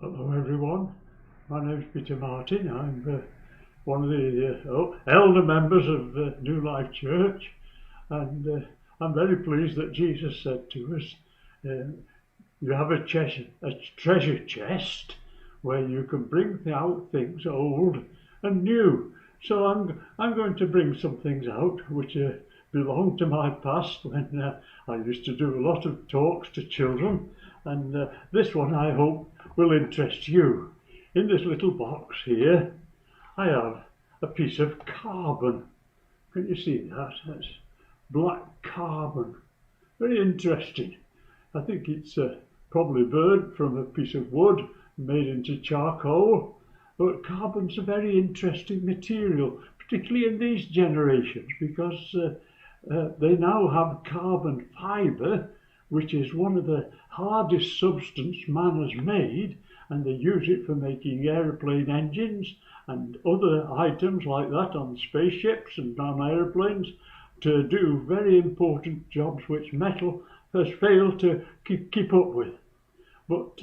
Hello everyone, my name's Peter Martin. I'm one of the elder members of New Life Church, and I'm very pleased that Jesus said to us, you have a treasure chest where you can bring out things old and new. So I'm going to bring some things out which belong to my past when I used to do a lot of talks to children, and this one I hope will interest you. In this little box here I have a piece of carbon. Can you see that? That's black carbon. Very interesting. I think it's probably burnt from a piece of wood made into charcoal, but carbon's a very interesting material, particularly in these generations, because they now have carbon fibre, which is one of the hardest substance man has made, and they use it for making aeroplane engines and other items like that on spaceships and on aeroplanes, to do very important jobs which metal has failed to keep up with. But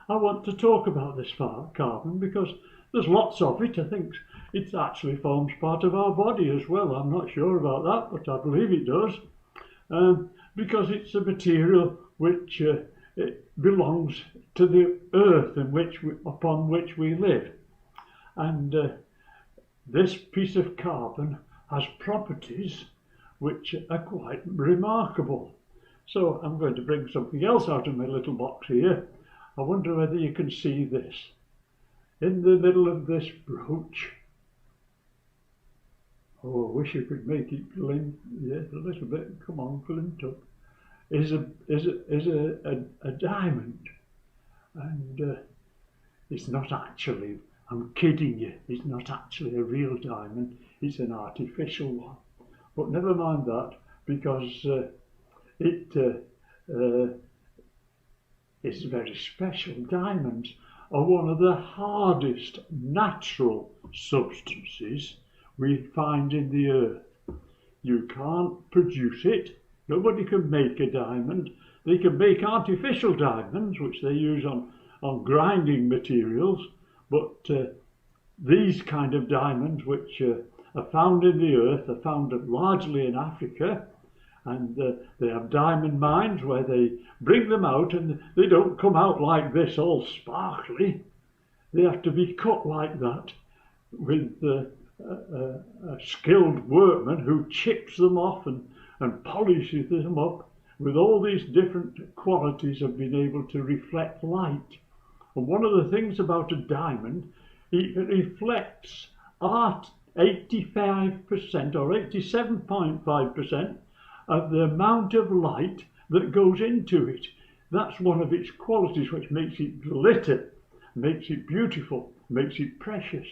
I want to talk about this carbon because there's lots of it. I think it actually forms part of our body as well. I'm not sure about that, but I believe it does, because it's a material which it belongs to the earth upon which we live. And this piece of carbon has properties which are quite remarkable. So I'm going to bring something else out of my little box here. I wonder whether you can see this. In the middle of this brooch, oh, I wish you could make it glint, yes, a little bit, come on, glint up, is a diamond. And it's not actually, I'm kidding you, it's not actually a real diamond, it's an artificial one. But never mind that, because it's very special. Diamonds are one of the hardest natural substances we find in the earth. You can't produce it. Nobody can make a diamond. They can make artificial diamonds, which they use on grinding materials, but these kind of diamonds, which are found in the earth, are found largely in Africa, and they have diamond mines where they bring them out, and they don't come out like this all sparkly. They have to be cut like that with a skilled workman who chips them off and polishes them up with all these different qualities of being able to reflect light. And one of the things about a diamond, it reflects 85% or 87.5% of the amount of light that goes into it. That's one of its qualities which makes it glitter, makes it beautiful, makes it precious.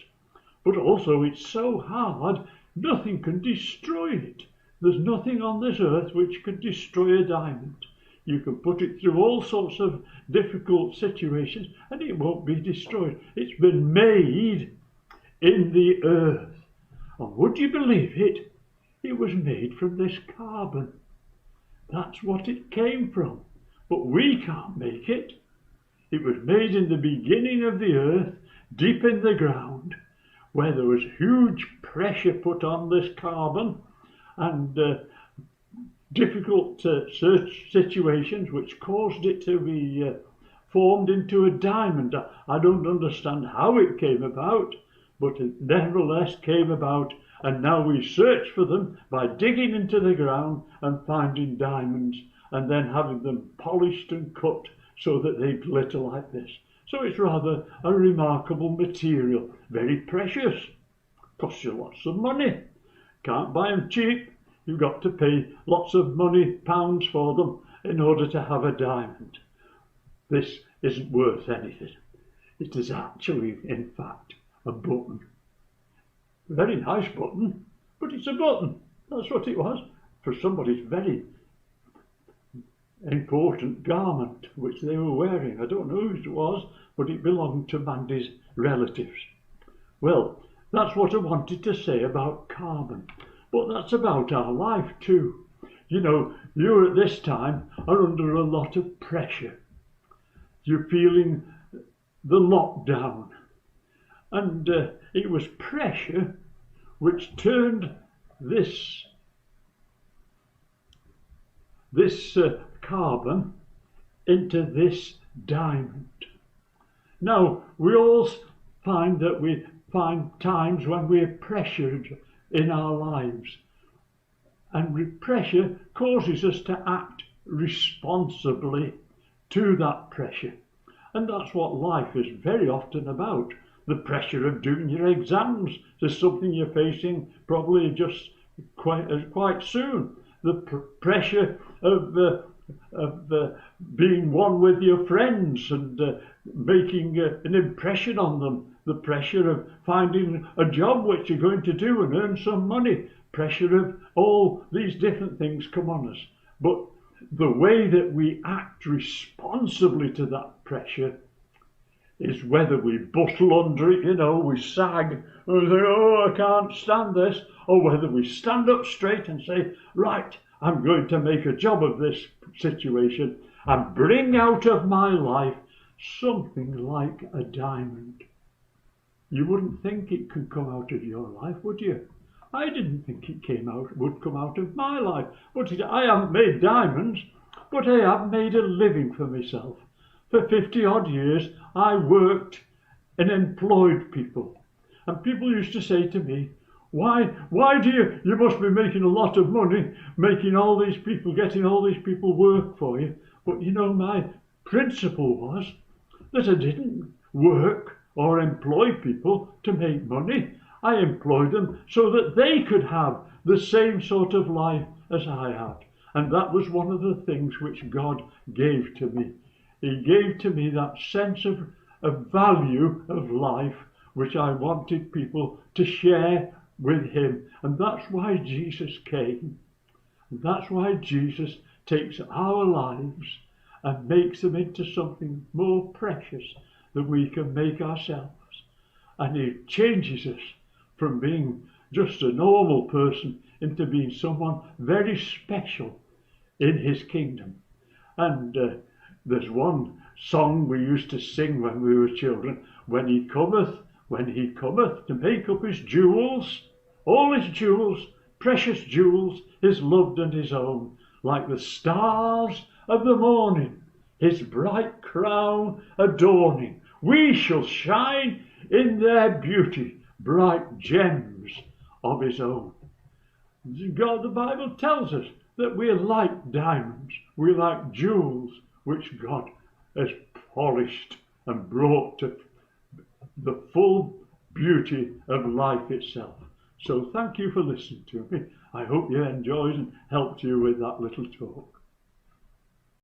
But also it's so hard, nothing can destroy it. There's nothing on this earth which could destroy a diamond. You can put it through all sorts of difficult situations and it won't be destroyed. It's been made in the earth. And would you believe it? It was made from this carbon. That's what it came from. But we can't make it. It was made in the beginning of the earth, deep in the ground, where there was huge pressure put on this carbon and difficult situations which caused it to be formed into a diamond. I don't understand how it came about, but it nevertheless came about, and now we search for them by digging into the ground and finding diamonds and then having them polished and cut so that they glitter like this. So it's rather a remarkable material, very precious, costs you lots of money. Can't buy them cheap. You've got to pay lots of money, pounds for them, in order to have a diamond. This isn't worth anything. It is actually, in fact, a button. A very nice button, but it's a button. That's what it was for somebody's very important garment which they were wearing. I don't know whose it was, but it belonged to Mandy's relatives. Well, that's what I wanted to say about carbon. But that's about our life too. You know, you at this time are under a lot of pressure. You're feeling the lockdown. And it was pressure which turned this carbon into this diamond. Now, we all find that we find times when we're pressured in our lives, and pressure causes us to act responsibly to that pressure. And that's what life is very often about. The pressure of doing your exams is something you're facing probably just quite soon. The pressure of being one with your friends and making an impression on them. The pressure of finding a job which you're going to do and earn some money. Pressure of all these different things come on us. But the way that we act responsibly to that pressure is whether we bustle under it, we sag and say, oh, I can't stand this, or whether we stand up straight and say, right, I'm going to make a job of this situation and bring out of my life something like a diamond. You wouldn't think it could come out of your life, would you? I didn't think it would come out of my life. But I haven't made diamonds, but I have made a living for myself. For 50 odd years, I worked and employed people. And people used to say to me, why do you must be making a lot of money, getting all these people work for you. But my principle was that I didn't work or employ people to make money. I employed them so that they could have the same sort of life as I had. And that was one of the things which God gave to me. He gave to me that sense of value of life which I wanted people to share with him. And that's why Jesus came. And that's why Jesus takes our lives and makes them into something more precious than we can make ourselves. And he changes us from being just a normal person into being someone very special in his kingdom. And there's one song we used to sing when we were children. When he cometh to make up his jewels, all his jewels, precious jewels, his loved and his own, like the stars of the morning, his bright crown adorning. We shall shine in their beauty, bright gems of his own. God, the Bible tells us that we're like diamonds, we're like jewels which God has polished and brought to the full beauty of life itself. So thank you for listening to me. I hope you enjoyed and helped you with that little talk.